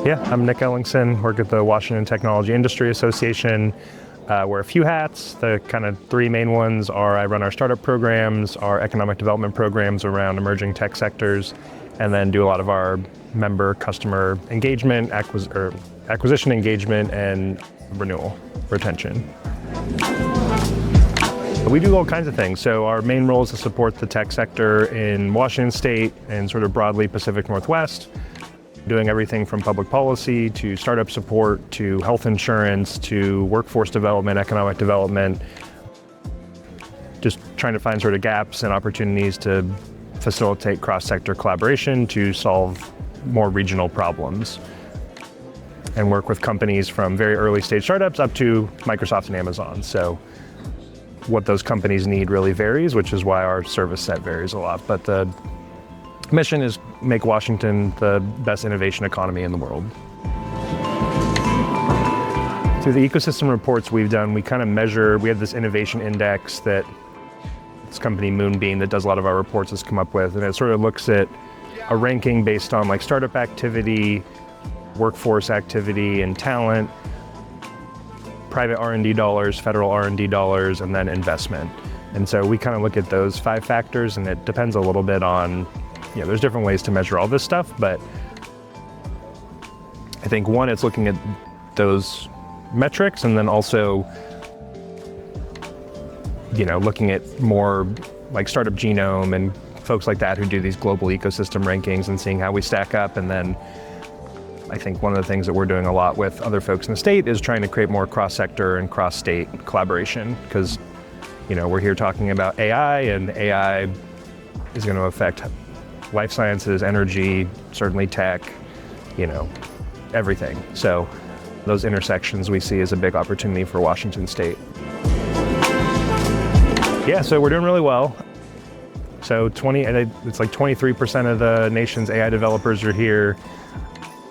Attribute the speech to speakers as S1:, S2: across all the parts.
S1: Yeah, I'm Nick Ellingson, work at the Washington Technology Industry Association. Wear a few hats. The kind of three main ones are I run our startup programs, our economic development programs around emerging tech sectors, and then do a lot of our member customer engagement, acquisition engagement, and renewal retention. We do all kinds of things. So our main role is to support the tech sector in Washington State and sort of broadly Pacific Northwest, doing everything from public policy to startup support to health insurance to workforce development, economic development, just trying to find sort of gaps and opportunities to facilitate cross-sector collaboration to solve more regional problems, and work with companies from very early stage startups up to Microsoft and Amazon. So what those companies need really varies, which is why our service set varies a lot. But the mission is make Washington the best innovation economy in the world. Through the ecosystem reports we've done, we kind of measure, we have this innovation index that this company Moonbeam that does a lot of our reports has come up with, and it sort of looks at a ranking based on like startup activity, workforce activity and talent, private R&D dollars, federal R&D dollars, and then investment. And so we kind of look at those 5 factors, and it depends a little bit on, there's different ways to measure all this stuff, but I think one, it's looking at those metrics, and then also, looking at more like Startup Genome and folks like that who do these global ecosystem rankings and seeing how we stack up. And then I think one of the things that we're doing a lot with other folks in the state is trying to create more cross-sector and cross-state collaboration, because, we're here talking about AI, and AI is going to affect life sciences, energy, certainly tech, everything. So those intersections we see as a big opportunity for Washington State. Yeah, so we're doing really well. So it's like 23% of the nation's AI developers are here.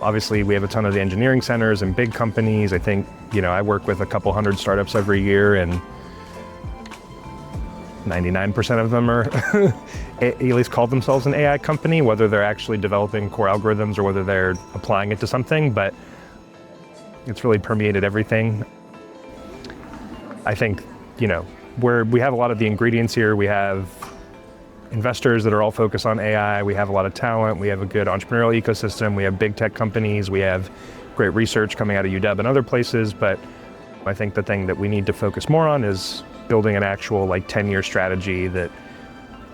S1: Obviously, we have a ton of the engineering centers and big companies. I think, I work with a couple hundred startups every year, and 99% of them are at least call themselves an AI company, whether they're actually developing core algorithms or whether they're applying it to something, but it's really permeated everything. I think, we have a lot of the ingredients here. We have investors that are all focused on AI. We have a lot of talent. We have a good entrepreneurial ecosystem. We have big tech companies. We have great research coming out of UW and other places. But I think the thing that we need to focus more on is building an actual 10-year strategy that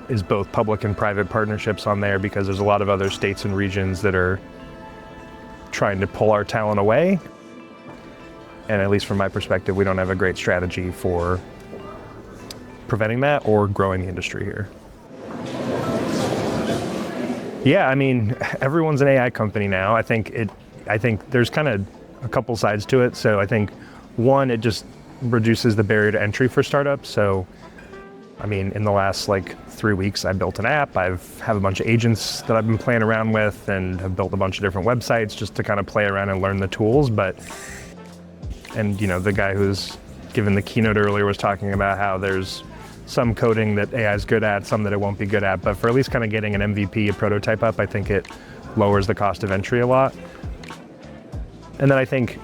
S1: is both public and private partnerships on there, because there's a lot of other states and regions that are trying to pull our talent away. And at least from my perspective, we don't have a great strategy for preventing that or growing the industry here. Yeah, everyone's an AI company now. I think there's kind of a couple sides to it. So I think one, it just reduces the barrier to entry for startups. So, in the last 3 weeks, I built an app. I have a bunch of agents that I've been playing around with, and have built a bunch of different websites just to kind of play around and learn the tools. And the guy who's given the keynote earlier was talking about how there's some coding that AI is good at, some that it won't be good at. But for at least kind of getting an MVP, a prototype up, I think it lowers the cost of entry a lot. And then I think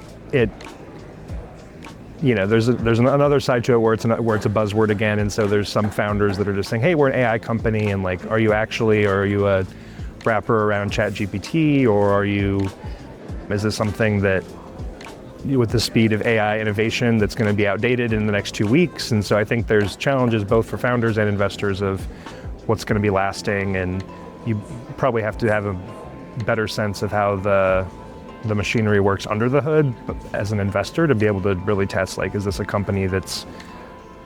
S1: there's another side to it where it's a buzzword again. And so there's some founders that are just saying, hey, we're an AI company. And are you actually, or are you a wrapper around ChatGPT, or is this something that, with the speed of AI innovation, that's going to be outdated in the next 2 weeks? And so I think there's challenges both for founders and investors of what's going to be lasting, and you probably have to have a better sense of how the machinery works under the hood as an investor to be able to really test, is this a company that's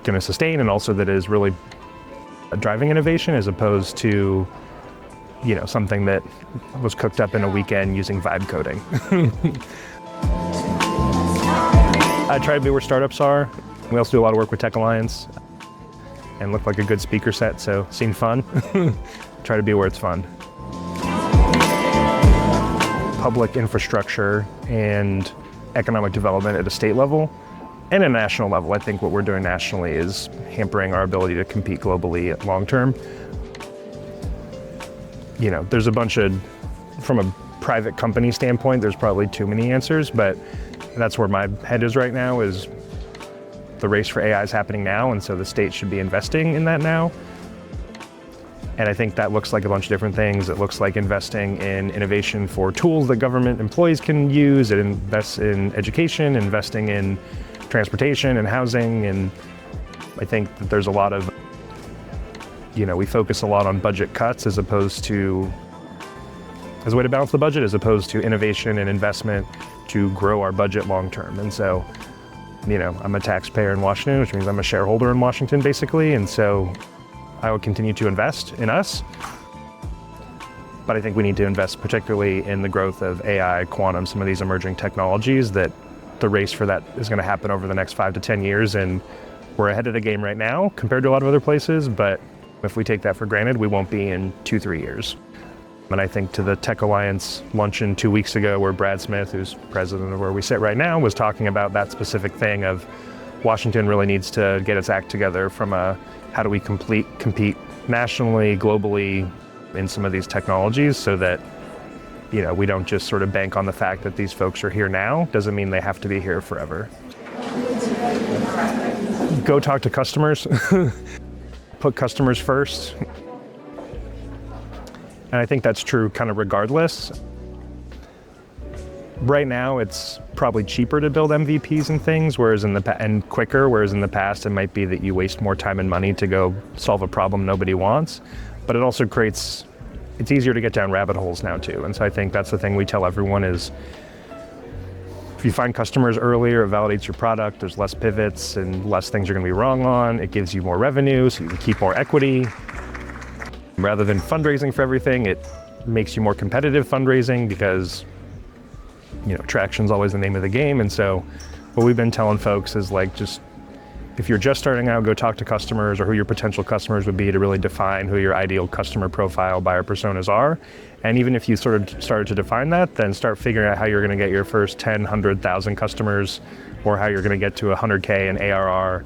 S1: going to sustain, and also that is really driving innovation, as opposed to, something that was cooked up in a weekend using vibe coding. I try to be where startups are. We also do a lot of work with Tech Alliance and look like a good speaker set, so seemed fun. Try to be where it's fun. Public infrastructure and economic development at a state level and a national level. I think what we're doing nationally is hampering our ability to compete globally long term. There's a bunch of, from a private company standpoint, there's probably too many answers, but that's where my head is right now, is the race for AI is happening now, and so the state should be investing in that now. And I think that looks like a bunch of different things. It looks like investing in innovation for tools that government employees can use. It invests in education, investing in transportation and housing. And I think that there's a lot of, we focus a lot on budget cuts as a way to balance the budget, as opposed to innovation and investment to grow our budget long term. And so, I'm a taxpayer in Washington, which means I'm a shareholder in Washington, basically. And so I will continue to invest in us, but I think we need to invest particularly in the growth of AI, quantum, some of these emerging technologies, that the race for that is going to happen over the next 5 to 10 years. And we're ahead of the game right now compared to a lot of other places, but if we take that for granted, we won't be in 2-3 years. And I think to the Tech Alliance luncheon 2 weeks ago, where Brad Smith, who's president of where we sit right now, was talking about that specific thing of Washington really needs to get its act together from a how do we compete nationally, globally in some of these technologies, so that we don't just sort of bank on the fact that these folks are here now. Doesn't mean they have to be here forever. Go talk to customers. Put customers first. And I think that's true kind of regardless. Right now, it's probably cheaper to build MVPs and things, and quicker, whereas in the past, it might be that you waste more time and money to go solve a problem nobody wants. But it also it's easier to get down rabbit holes now too. And so I think that's the thing we tell everyone is, if you find customers earlier, it validates your product, there's less pivots and less things you're gonna be wrong on. It gives you more revenue, so you can keep more equity. Rather than fundraising for everything, it makes you more competitive fundraising, because traction's always the name of the game. And so what we've been telling folks is, just if you're just starting out, go talk to customers, or who your potential customers would be, to really define who your ideal customer profile buyer personas are. And even if you sort of started to define that, then start figuring out how you're going to get your first 10, 100,000 customers, or how you're going to get to 100K in ARR,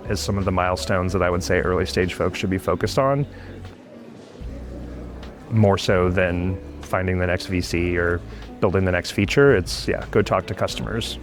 S1: as some of the milestones that I would say early stage folks should be focused on, more so than finding the next VC or building the next feature. It's, go talk to customers.